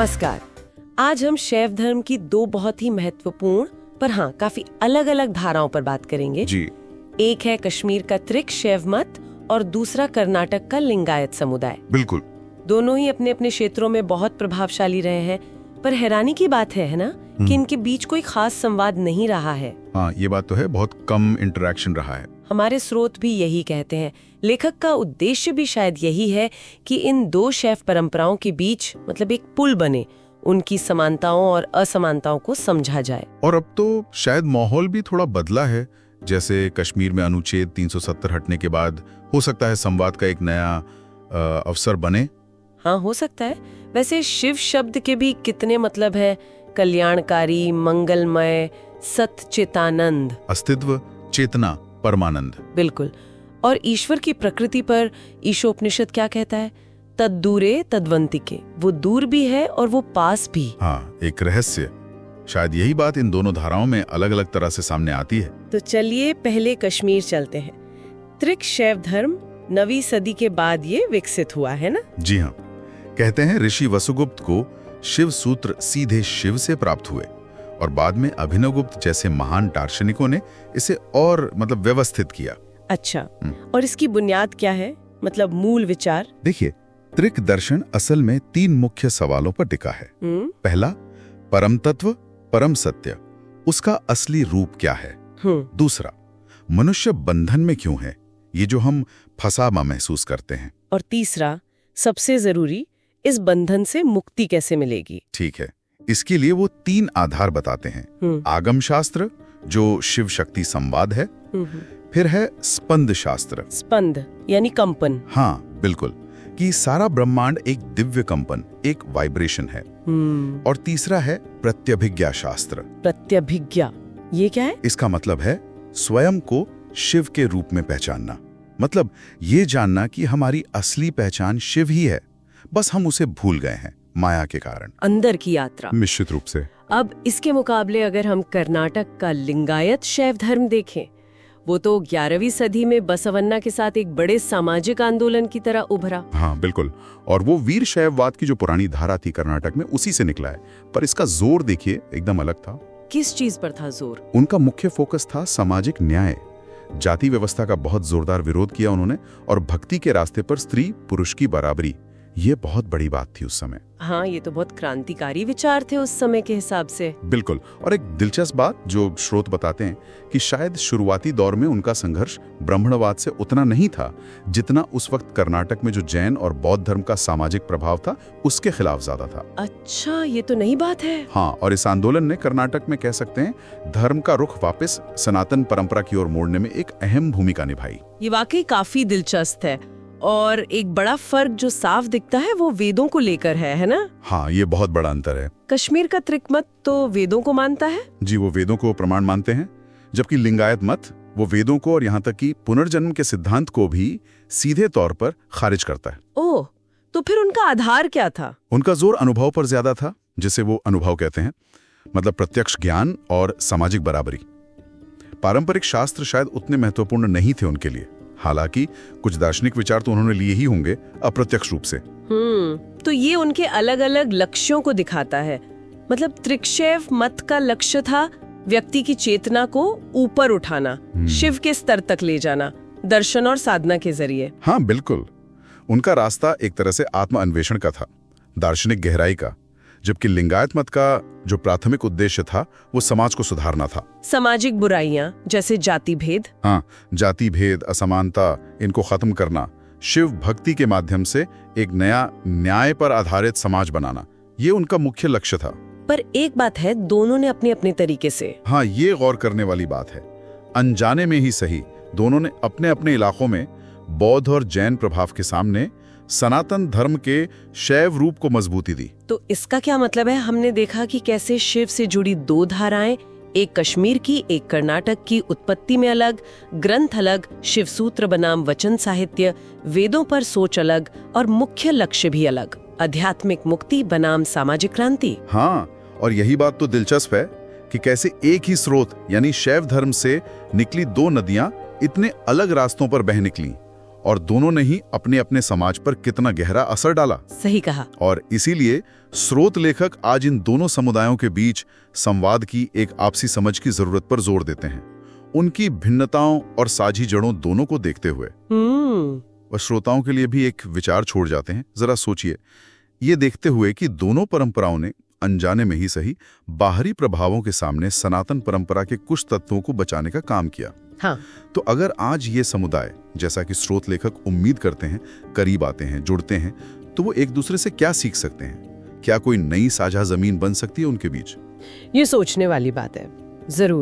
नमस्कार। आज हम शैव धर्म की दो बहुत ही महत्वपूर्ण पर हाँ काफी अलग अलग धाराओं पर बात करेंगे जी। एक है कश्मीर का त्रिक शैव मत और दूसरा कर्नाटक का लिंगायत समुदाय। बिल्कुल। दोनों ही अपने अपने क्षेत्रों में बहुत प्रभावशाली रहे हैं, पर हैरानी की बात है ना कि इनके बीच कोई खास संवाद नहीं रहा है। हाँ, ये बात तो है, बहुत कम इंटरेक्शन रहा है। हमारे स्रोत भी यही कहते हैं। लेखक का उद्देश्य भी शायद यही है कि इन दो शैव परंपराओं के बीच मतलब एक पुल बने, उनकी समानताओं और असमानताओं को समझा जाए। और अब तो शायद माहौल भी थोड़ा बदला है, जैसे कश्मीर में अनुच्छेद 370 हटने के बाद हो सकता है संवाद का एक नया अवसर बने। हाँ, हो सकता है। वैसे शिव शब्द के भी कितने मतलब है, कल्याणकारी, मंगलमय, सच्चितानंद, अस्तित्व, चेतना, परमानंद। बिल्कुल। और ईश्वर की प्रकृति पर ईशोपनिषद क्या कहता है? तद्दूरे तद्वंतिके, वो दूर भी है और वो पास भी। हाँ, एक रहस्य। शायद यही बात इन दोनों धाराओं में अलग अलग तरह से सामने आती है। तो चलिए पहले कश्मीर चलते हैं। त्रिक शैव धर्म 9वीं सदी के बाद ये विकसित हुआ है ना? जी हाँ, कहते हैं ऋषि वसुगुप्त को शिव सूत्र सीधे शिव से प्राप्त हुए और बाद में अभिनवगुप्त जैसे महान दार्शनिकों ने इसे और व्यवस्थित किया। अच्छा, और इसकी बुनियाद क्या है, मतलब मूल विचार? देखिए, त्रिक दर्शन असल में 3 मुख्य सवालों पर टिका है। पहला, परम तत्व, परम सत्य, उसका असली रूप क्या है? दूसरा, मनुष्य बंधन में क्यों है, ये जो हम फसावा महसूस करते हैं? और तीसरा, सबसे जरूरी, इस बंधन से मुक्ति कैसे मिलेगी? ठीक है, इसके लिए वो 3 आधार बताते हैं। आगम शास्त्र, जो शिव शक्ति संवाद है। फिर है स्पंद शास्त्र। स्पंद यानी कंपन। हाँ बिल्कुल, कि सारा ब्रह्मांड एक दिव्य कंपन, एक वाइब्रेशन है। और तीसरा है प्रत्यभिज्ञा शास्त्र। प्रत्यभिज्ञा, ये क्या है? इसका मतलब है स्वयं को शिव के रूप में पहचानना, मतलब ये जानना कि हमारी असली पहचान शिव ही है, बस हम उसे भूल गए हैं माया के कारण। अंदर की यात्रा। निश्चित रूप से। अब इसके मुकाबले अगर हम कर्नाटक का लिंगायत शैव धर्म देखें, वो तो 11वीं सदी में बसवन्ना के साथ एक बड़े सामाजिक आंदोलन की तरह उभरा। हाँ बिल्कुल, और वो वीर शैववाद की जो पुरानी धारा थी कर्नाटक में, उसी से निकला है। पर इसका जोर देखिए एकदम अलग था। किस चीज पर था जोर? उनका मुख्य फोकस था सामाजिक न्याय। जाति व्यवस्था का बहुत जोरदार विरोध किया उन्होंने, और भक्ति के रास्ते पर स्त्री पुरुष की बराबरी, ये बहुत बड़ी बात थी उस समय। हाँ, ये तो बहुत क्रांतिकारी विचार थे उस समय के हिसाब से। बिल्कुल। और एक दिलचस्प बात जो स्रोत बताते हैं कि शायद शुरुआती दौर में उनका संघर्ष ब्राह्मणवाद से उतना नहीं था जितना उस वक्त कर्नाटक में जो जैन और बौद्ध धर्म का सामाजिक प्रभाव था उसके खिलाफ ज्यादा था। अच्छा, ये तो नई बात है। हाँ, और इस आंदोलन ने कर्नाटक में कह सकते हैं धर्म का रुख वापस सनातन परंपरा की ओर मोड़ने में एक अहम भूमिका निभाई। ये वाकई काफी दिलचस्प है। और एक बड़ा फर्क जो साफ दिखता है वो वेदों को लेकर है ना? हाँ, ये बहुत बड़ा अंतर है। कश्मीर का त्रिक मत तो वेदों को मानता है। जी, वो वेदों को प्रमाण मानते हैं, जबकि लिंगायत मत वो वेदों को और यहाँ तक कि पुनर्जन्म के सिद्धांत को भी सीधे तौर पर खारिज करता है। ओह, तो फिर उनका आधार क्या था? उनका जोर अनुभव पर ज्यादा था, जिसे वो अनुभव कहते हैं, मतलब प्रत्यक्ष ज्ञान और सामाजिक बराबरी। पारंपरिक शास्त्र शायद उतने महत्वपूर्ण नहीं थे उनके लिए, हालांकि कुछ दार्शनिक विचार तो उन्होंने लिए ही होंगे अप्रत्यक्ष रूप से। तो ये उनके अलग अलग लक्ष्यों को दिखाता है। मतलब त्रिकशैव मत का लक्ष्य था व्यक्ति की चेतना को ऊपर उठाना, शिव के स्तर तक ले जाना, दर्शन और साधना के जरिए। हाँ बिल्कुल, उनका रास्ता एक तरह से आत्म अन्वेषण का था, दार्शनिक गहराई का, जबकि लिंगायत मत का जो प्राथमिक उद्देश्य था वो समाज को सुधारना था। सामाजिक बुराइयां जैसे जाति भेद। हाँ, जाति भेद, असमानता, इनको खत्म करना, शिव भक्ति के माध्यम से एक नया न्याय पर आधारित समाज बनाना, ये उनका मुख्य लक्ष्य था। पर एक बात है, दोनों ने अपने अपने तरीके से। हाँ, ये गौर करने वाली बात है, अनजाने में ही सही, दोनों ने अपने अपने इलाकों में बौद्ध और जैन प्रभाव के सामने सनातन धर्म के शैव रूप को मजबूती दी। तो इसका क्या मतलब है? हमने देखा कि कैसे शिव से जुड़ी 2 धाराएं, एक कश्मीर की, एक कर्नाटक की, उत्पत्ति में अलग, ग्रंथ अलग, शिव सूत्र बनाम वचन साहित्य, वेदों पर सोच अलग और मुख्य लक्ष्य भी अलग, आध्यात्मिक मुक्ति बनाम सामाजिक क्रांति। हाँ, और यही बात तो दिलचस्प है कि कैसे एक ही स्रोत यानी शैव धर्म से निकली 2 नदियां इतने अलग रास्तों पर बह निकली और दोनों ने ही अपने अपने समाज पर कितना गहरा असर डाला। सही कहा। और इसीलिए स्रोत लेखक आज इन दोनों समुदायों के बीच संवाद की एक आपसी समझ की जरूरत पर जोर देते हैं, उनकी भिन्नताओं और साझी जड़ों दोनों को देखते हुए। और श्रोताओं के लिए भी एक विचार छोड़ जाते हैं। जरा सोचिए, ये देखते हुए कि दोनों परंपराओं ने अनजाने में ही सही बाहरी प्रभावों के सामने सनातन परंपरा के कुछ तत्वों को बचाने का काम किया। हाँ। तो अगर आज ये समुदाय, जैसा कि स्रोत लेखक उम्मीद करते हैं, करीब आते हैं, जुड़ते हैं, तो वो एक दूसरे से क्या सीख सकते हैं? क्या कोई नई साझा जमीन बन सकती है उनके बीच? ये सोचने वाली बात है। जरूर।